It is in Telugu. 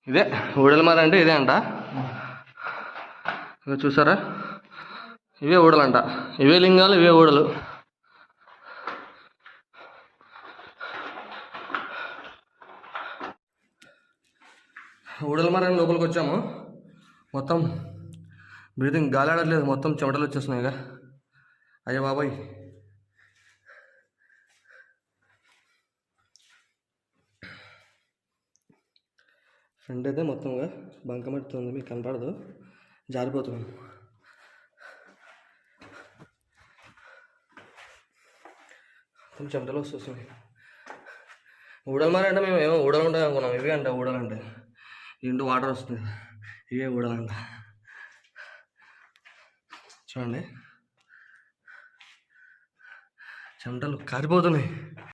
ఇదే ఊడలమార అంటే ఇదే అంట. ఇక చూసారా, ఇవే ఊడలంట, ఇవే లింగాలు, ఇవే ఊడలు. ఊడలమారని లోపలికి వచ్చాము. మొత్తం బ్రీతింగ్ గాలి ఆడట్లేదు, మొత్తం చెమటలు వచ్చేస్తున్నాయి. ఇక అయ్యా బాబాయ్, ఫ్రంట్ అయితే మొత్తంగా బంకమట్టుతుంది, మీకు కనపడదు, జారిపోతున్నాం. మొత్తం చెమటలు వస్తున్నాయి. ఊడలమార అంటే మేము ఏమో ఊడలు ఉంటాయి అనుకున్నాం, ఇవే అంట ఊడలంటే. ఇంటూ వాటర్ వస్తుంది, ఇవే ఊడలంట. చూడండి, చెమటలు కారిపోతున్నాయి.